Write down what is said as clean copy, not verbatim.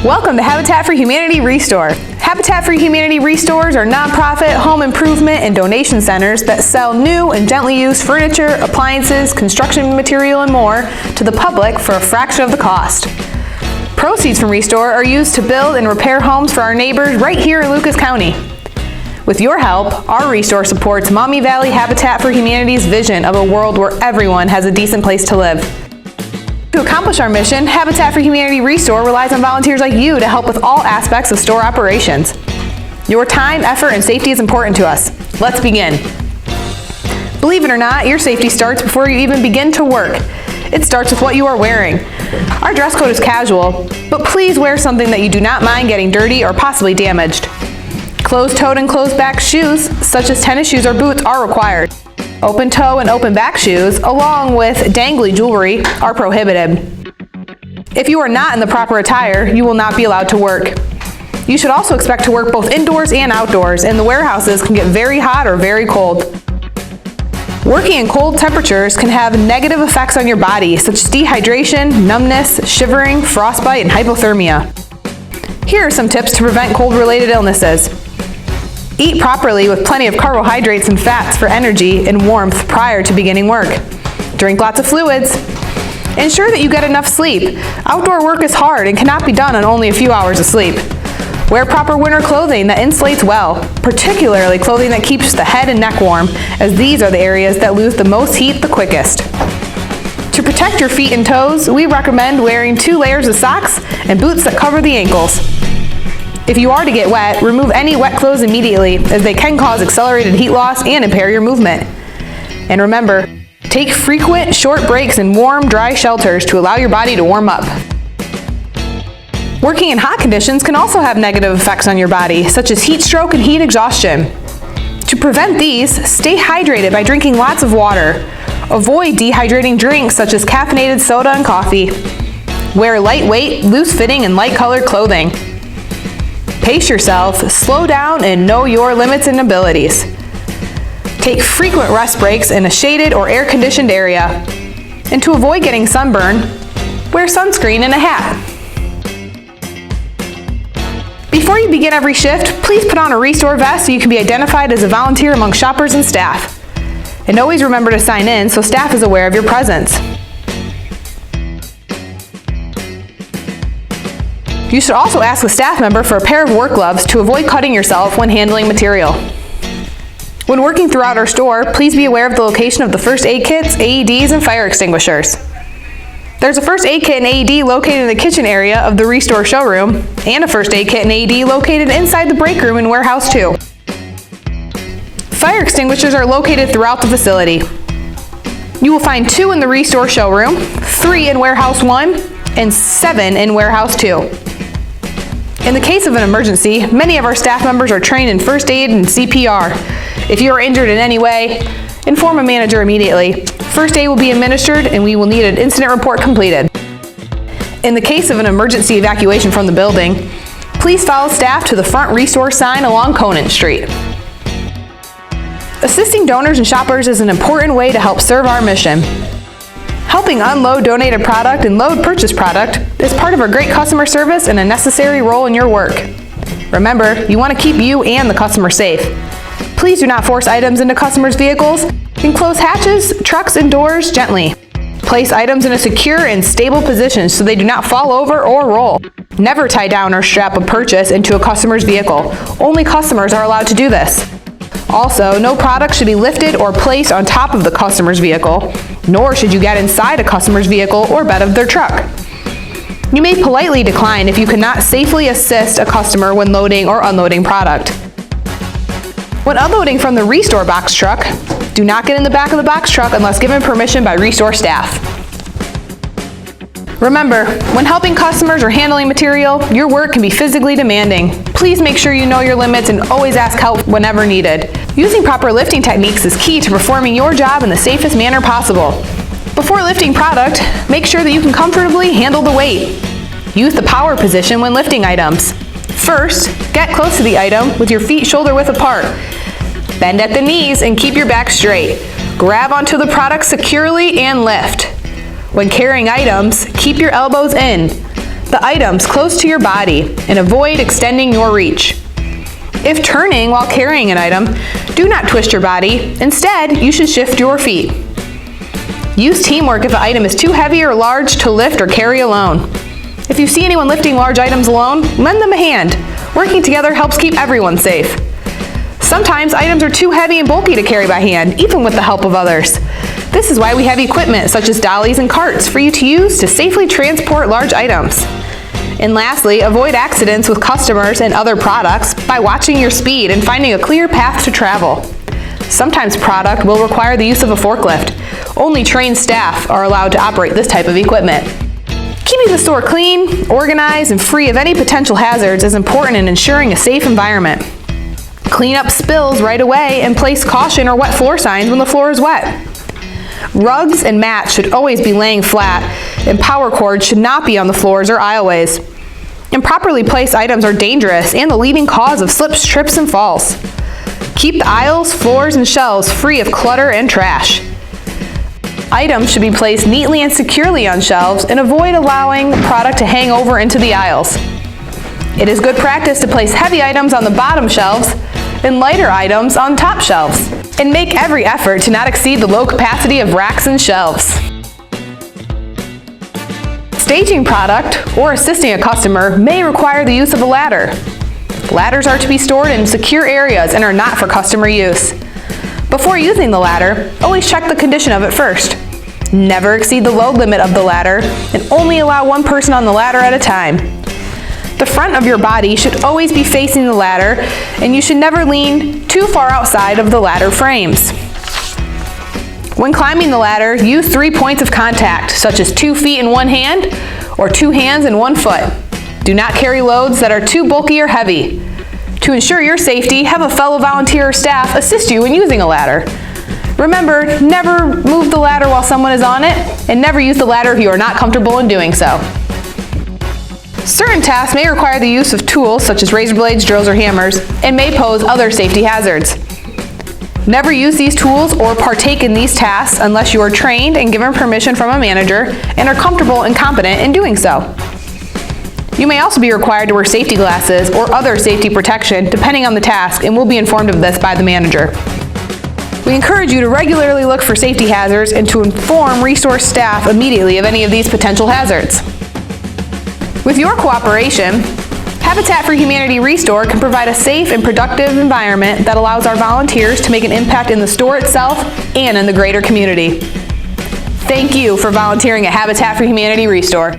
Welcome to Habitat for Humanity Restore. Habitat for Humanity Restores are nonprofit home improvement and donation centers that sell new and gently used furniture, appliances, construction material, and more to the public for a fraction of the cost. Proceeds from Restore are used to build and repair homes for our neighbors right here in Lucas County. With your help, our Restore supports Maumee Valley Habitat for Humanity's vision of a world where everyone has a decent place to live. To accomplish our mission, Habitat for Humanity Restore relies on volunteers like you to help with all aspects of store operations. Your time, effort, and safety is important to us. Let's begin. Believe it or not, your safety starts before you even begin to work. It starts with what you are wearing. Our dress code is casual, but please wear something that you do not mind getting dirty or possibly damaged. Closed-toed and closed-back shoes, such as tennis shoes or boots, are required. Open-toe and open-back shoes, along with dangly jewelry, are prohibited. If you are not in the proper attire, you will not be allowed to work. You should also expect to work both indoors and outdoors, and the warehouses can get very hot or very cold. Working in cold temperatures can have negative effects on your body, such as dehydration, numbness, shivering, frostbite, and hypothermia. Here are some tips to prevent cold-related illnesses. Eat properly with plenty of carbohydrates and fats for energy and warmth prior to beginning work. Drink lots of fluids. Ensure that you get enough sleep. Outdoor work is hard and cannot be done on only a few hours of sleep. Wear proper winter clothing that insulates well, particularly clothing that keeps the head and neck warm, as these are the areas that lose the most heat the quickest. To protect your feet and toes, we recommend wearing 2 layers of socks and boots that cover the ankles. If you are to get wet, remove any wet clothes immediately, as they can cause accelerated heat loss and impair your movement. And remember, take frequent, short breaks in warm, dry shelters to allow your body to warm up. Working in hot conditions can also have negative effects on your body, such as heat stroke and heat exhaustion. To prevent these, stay hydrated by drinking lots of water. Avoid dehydrating drinks such as caffeinated soda and coffee. Wear lightweight, loose-fitting, and light-colored clothing. Pace yourself, slow down, and know your limits and abilities. Take frequent rest breaks in a shaded or air-conditioned area. And to avoid getting sunburn, wear sunscreen and a hat. Before you begin every shift, please put on a Restore vest so you can be identified as a volunteer among shoppers and staff. And always remember to sign in so staff is aware of your presence. You should also ask a staff member for a pair of work gloves to avoid cutting yourself when handling material. When working throughout our store, please be aware of the location of the first aid kits, AEDs, and fire extinguishers. There's a first aid kit and AED located in the kitchen area of the Restore showroom, and a first aid kit and AED located inside the break room in Warehouse 2. Fire extinguishers are located throughout the facility. You will find 2 in the Restore showroom, 3 in Warehouse 1, and 7 in Warehouse 2. In the case of an emergency, many of our staff members are trained in first aid and CPR. If you are injured in any way, inform a manager immediately. First aid will be administered and we will need an incident report completed. In the case of an emergency evacuation from the building, please follow staff to the front Restore sign along Conant Street. Assisting donors and shoppers is an important way to help serve our mission. Helping unload donated product and load purchased product is part of our great customer service and a necessary role in your work. Remember, you want to keep you and the customer safe. Please do not force items into customers' vehicles and close hatches, trucks, and doors gently. Place items in a secure and stable position so they do not fall over or roll. Never tie down or strap a purchase into a customer's vehicle. Only customers are allowed to do this. Also, no product should be lifted or placed on top of the customer's vehicle, nor should you get inside a customer's vehicle or bed of their truck. You may politely decline if you cannot safely assist a customer when loading or unloading product. When unloading from the Restore box truck, do not get in the back of the box truck unless given permission by Restore staff. Remember, when helping customers or handling material, your work can be physically demanding. Please make sure you know your limits and always ask help whenever needed. Using proper lifting techniques is key to performing your job in the safest manner possible. Before lifting product, make sure that you can comfortably handle the weight. Use the power position when lifting items. First, get close to the item with your feet shoulder width apart. Bend at the knees and keep your back straight. Grab onto the product securely and lift. When carrying items, keep your elbows in. the items close to your body and avoid extending your reach. If turning while carrying an item, do not twist your body. Instead, you should shift your feet. Use teamwork if an item is too heavy or large to lift or carry alone. If you see anyone lifting large items alone, lend them a hand. Working together helps keep everyone safe. Sometimes items are too heavy and bulky to carry by hand, even with the help of others. This is why we have equipment such as dollies and carts for you to use to safely transport large items. And lastly, avoid accidents with customers and other products by watching your speed and finding a clear path to travel. Sometimes product will require the use of a forklift. Only trained staff are allowed to operate this type of equipment. Keeping the store clean, organized, and free of any potential hazards is important in ensuring a safe environment. Clean up spills right away and place caution or wet floor signs when the floor is wet. Rugs and mats should always be laying flat, and power cords should not be on the floors or aisleways. Improperly placed items are dangerous and the leading cause of slips, trips, and falls. Keep the aisles, floors, and shelves free of clutter and trash. Items should be placed neatly and securely on shelves and avoid allowing the product to hang over into the aisles. It is good practice to place heavy items on the bottom shelves and lighter items on top shelves. And make every effort to not exceed the low capacity of racks and shelves. Staging product or assisting a customer may require the use of a ladder. Ladders are to be stored in secure areas and are not for customer use. Before using the ladder, always check the condition of it first. Never exceed the load limit of the ladder and only allow one person on the ladder at a time. The front of your body should always be facing the ladder, and you should never lean too far outside of the ladder frames. When climbing the ladder, use 3 points of contact, such as 2 feet in one hand or 2 hands and 1 foot. Do not carry loads that are too bulky or heavy. To ensure your safety, have a fellow volunteer or staff assist you in using a ladder. Remember, never move the ladder while someone is on it, and never use the ladder if you are not comfortable in doing so. Certain tasks may require the use of tools such as razor blades, drills, or hammers, and may pose other safety hazards. Never use these tools or partake in these tasks unless you are trained and given permission from a manager and are comfortable and competent in doing so. You may also be required to wear safety glasses or other safety protection depending on the task, and will be informed of this by the manager. We encourage you to regularly look for safety hazards and to inform resource staff immediately of any of these potential hazards. With your cooperation, Habitat for Humanity Restore can provide a safe and productive environment that allows our volunteers to make an impact in the store itself and in the greater community. Thank you for volunteering at Habitat for Humanity Restore.